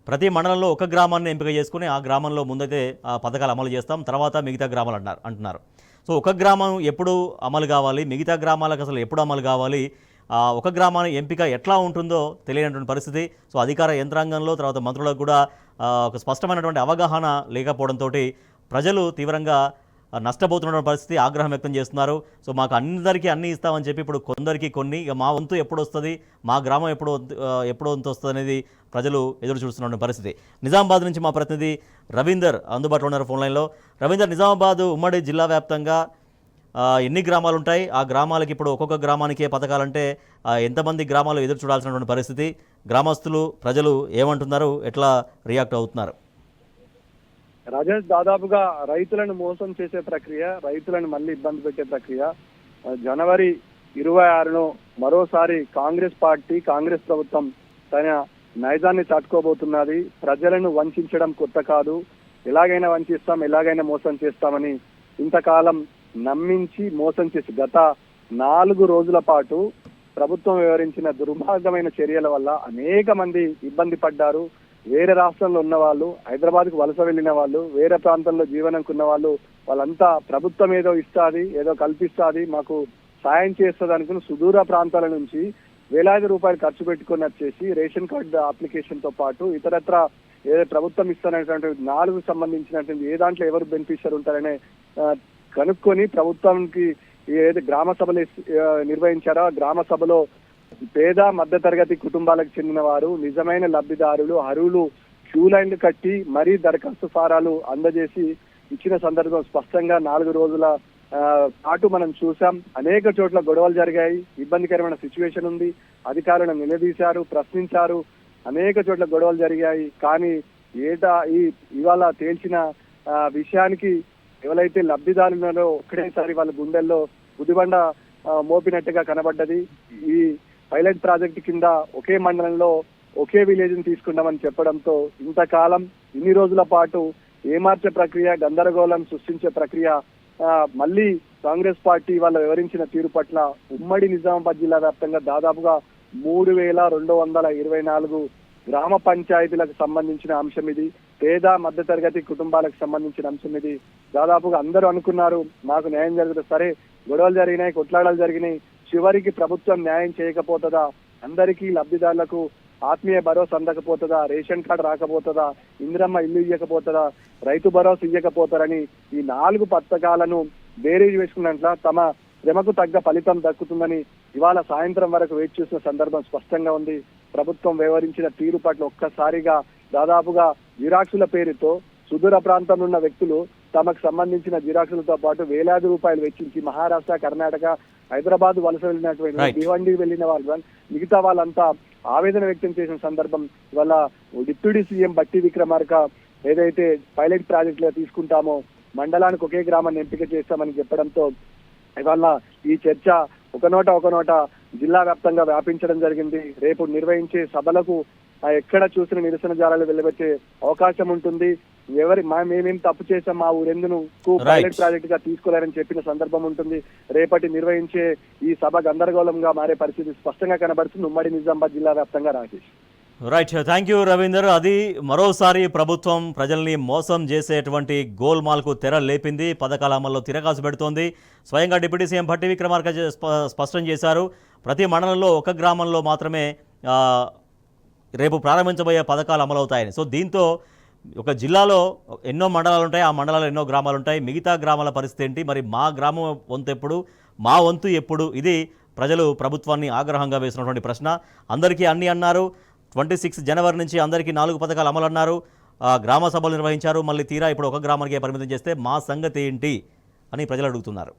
ప్రతి మండలంలో ఒక గ్రామాన్ని ఎంపిక చేసుకుని ఆ గ్రామంలో ముందైతే ఆ పథకాలు అమలు చేస్తాం, తర్వాత మిగతా గ్రామాలు అంటున్నారు. సో ఒక గ్రామం ఎప్పుడు అమలు కావాలి, మిగతా గ్రామాలకు అసలు ఎప్పుడు అమలు కావాలి, ఒక గ్రామాన్ని ఎంపిక ఎట్లా ఉంటుందో తెలియనటువంటి పరిస్థితి. సో అధికార యంత్రాంగంలో తర్వాత మంత్రులకు కూడా ఒక స్పష్టమైనటువంటి అవగాహన లేకపోవడంతో ప్రజలు తీవ్రంగా నష్టపోతున్న పరిస్థితి, ఆగ్రహం వ్యక్తం చేస్తున్నారు. సో మాకు అందరికీ అన్నీ ఇస్తామని చెప్పి ఇప్పుడు కొందరికి కొన్ని, ఇక మా వంతు ఎప్పుడు వస్తుంది, మా గ్రామం ఎప్పుడు వంతు వస్తుంది అనేది ప్రజలు ఎదురు చూస్తున్న పరిస్థితి. నిజామాబాద్ నుంచి మా ప్రతినిధి రవీందర్ అందుబాటులో ఉన్నారు ఫోన్ లైన్లో. రవీందర్, నిజామాబాద్ ఉమ్మడి జిల్లా వ్యాప్తంగా ఎన్ని గ్రామాలు ఉంటాయి? ఆ గ్రామాలకి ఇప్పుడు ఒక్కొక్క గ్రామానికే పథకాలంటే ఎంతమంది గ్రామాలు ఎదురు చూడాల్సినటువంటి పరిస్థితి? గ్రామస్తులు ప్రజలు ఏమంటున్నారు, ఎట్లా రియాక్ట్ అవుతున్నారు? రాజేష్, దాదాపుగా రైతులను మోసం చేసే ప్రక్రియ, రైతులను మళ్ళీ ఇబ్బంది పెట్టే ప్రక్రియ జనవరి 26ను మరోసారి కాంగ్రెస్ ప్రభుత్వం తన నైజాన్ని చాటుకోబోతున్నది. ప్రజలను వంచడం కొత్త కాదు, ఎలాగైనా వంచిస్తాం, ఎలాగైనా మోసం చేస్తామని ఇంతకాలం నమ్మించి మోసం చేసి గత 4 రోజుల పాటు ప్రభుత్వం వివరించిన దుర్మార్గమైన చర్యల వల్ల అనేక మంది ఇబ్బంది పడ్డారు. వేరే రాష్ట్రంలో ఉన్న వాళ్ళు, హైదరాబాద్కు వలస వెళ్ళిన వాళ్ళు, వేరే ప్రాంతంలో జీవనంకున్న వాళ్ళు, వాళ్ళంతా ప్రభుత్వం ఏదో ఇస్తాది, ఏదో కల్పిస్తాది, మాకు సాయం చేస్తుంది అనుకుని సుదూర ప్రాంతాల నుంచి వేలాది రూపాయలు ఖర్చు పెట్టుకుని వచ్చేసి రేషన్ కార్డు అప్లికేషన్ తో పాటు ఇతరత్ర ఏదో ప్రభుత్వం ఇస్తున్నటువంటి 4కు సంబంధించినటువంటి ఏ దాంట్లో ఎవరు బెనిఫిషియర్ ఉంటారనే కనుక్కొని ప్రభుత్వానికి ఏదైతే గ్రామ సభలు నిర్వహించారో ఆ గ్రామ సభలో పేద మధ్యతరగతి కుటుంబాలకు చెందిన వారు, నిజమైన లబ్ధిదారులు, అర్హులు క్యూ లైన్లు కట్టి మరీ దరఖాస్తు ఫారాలు అందజేసి ఇచ్చిన సందర్భం స్పష్టంగా 4 రోజుల పాటు మనం చూసాం. అనేక చోట్ల గొడవలు జరిగాయి, ఇబ్బందికరమైన సిచ్యువేషన్ ఉంది, అధికారులను నిలదీశారు, ప్రశ్నించారు, అనేక చోట్ల గొడవలు జరిగాయి. కానీ ఇవాళ తేల్చిన విషయానికి ఎవరైతే లబ్ధిదారులు ఉన్నారో ఒక్కడేసారి వాళ్ళ గుండెల్లో గుదిబండ మోపినట్టుగా కనబడ్డది. ఈ పైలట్ ప్రాజెక్టు కింద ఒకే మండలంలో ఒకే విలేజ్ ని తీసుకున్నామని చెప్పడంతో ఇంతకాలం ఇన్ని రోజుల పాటు ఏమార్చే ప్రక్రియ, గందరగోళం సృష్టించే ప్రక్రియ మళ్ళీ కాంగ్రెస్ పార్టీ వాళ్ళ వివరించిన తీరు పట్ల ఉమ్మడి నిజామాబాద్ జిల్లా వ్యాప్తంగా దాదాపుగా 3224 గ్రామ పంచాయతీలకు సంబంధించిన అంశం ఇది. పేద మధ్యతరగతి కుటుంబాలకు సంబంధించిన అంశం ఇది. దాదాపుగా అందరూ అనుకున్నారు మాకు న్యాయం జరుగుతుంది, సరే గొడవలు జరిగినాయి, కొట్లాడాలు జరిగినాయి, చివరికి ప్రభుత్వం న్యాయం చేయకపోతుందా, అందరికీ లబ్ధిదారులకు ఆత్మీయ భరోసా అందకపోతుందా, రేషన్ కార్డు రాకపోతుందా, ఇందిరమ్మ ఇల్లు ఇయ్యకపోతుందా, రైతు భరోసా ఇయ్యకపోతారని ఈ 4 పథకాలను బేరీజ్ వేసుకున్నట్ల తమ శ్రమకు తగ్గ ఫలితం దక్కుతుందని ఇవాళ సాయంత్రం వరకు వేచి చూసిన సందర్భం స్పష్టంగా ఉంది. ప్రభుత్వం వ్యవహరించిన తీరు పట్ల ఒక్కసారిగా దాదాపుగా జిరాక్సుల పేరుతో సుదూర ప్రాంతంలో ఉన్న వ్యక్తులు తమకు సంబంధించిన జిరాక్సులతో పాటు వేలాది రూపాయలు వెచ్చించి మహారాష్ట్ర, కర్ణాటక, హైదరాబాద్ వలస వెళ్ళినటువంటి భివండి వెళ్ళిన వాళ్ళు మిగతా వాళ్ళంతా ఆవేదన వ్యక్తం చేసిన సందర్భం ఇవాళ డిప్యూటీ సీఎం బట్టి విక్రమార్క ఏదైతే పైలట్ ప్రాజెక్ట్ లో తీసుకుంటామో మండలానికి ఒకే గ్రామాన్ని ఎంపిక చేస్తామని చెప్పడంతో ఇవాళ ఈ చర్చ ఒక నోట జిల్లా వ్యాప్తంగా వ్యాపించడం జరిగింది. రేపు నిర్వహించే సభలకు ఎక్కడ చూసిన నిరసన జారాలు వెలువచ్చే అవకాశం ఉంటుంది. మేమేం తప్పు చేసాం, మా ఊరెందుకు పైలట్ ప్రాజెక్ట్ గా తీసుకోలేరని చెప్పిన సందర్భం ఉంటుంది. రేపటి నిర్వహించే ఈ సభ గందరగోళంగా మారే పరిస్థితి స్పష్టంగా కనబడుతుంది ఉమ్మడి నిజామాబాద్ జిల్లా వ్యాప్తంగా. Rakesh, right, thank you Ravinder. అది మరోసారి ప్రభుత్వం ప్రజల్ని మోసం చేసేటువంటి గోల్మాల్కు తెర లేపింది, పథకాల అమల్లో తిరగాసు పెడుతోంది. స్వయంగా డిప్యూటీ సీఎం భట్టి విక్రమార్క స్పష్టం చేశారు, ప్రతి మండలంలో ఒక గ్రామంలో మాత్రమే రేపు ప్రారంభించబోయే పథకాలు అమలవుతాయని. సో దీంతో ఒక జిల్లాలో ఎన్నో మండలాలు ఉంటాయి, ఆ మండలాల్లో ఎన్నో గ్రామాలు ఉంటాయి, మిగతా గ్రామాల పరిస్థితి ఏంటి, మరి మా గ్రామం వంతు ఎప్పుడు, మా వంతు ఎప్పుడు, ఇది ప్రజలు ప్రభుత్వాన్ని ఆగ్రహంగా వేసినటువంటి ప్రశ్న. అందరికీ అన్నీ అన్నారు, 26 జనవరి నుంచి అందరికీ 4 పథకాలు అమలు అన్నారు, గ్రామ సభలు నిర్వహించారు, మళ్ళీ తీరా ఇప్పుడు ఒక గ్రామానికి పరిమితం చేస్తే మా సంగతి ఏంటి అని ప్రజలు అడుగుతున్నారు.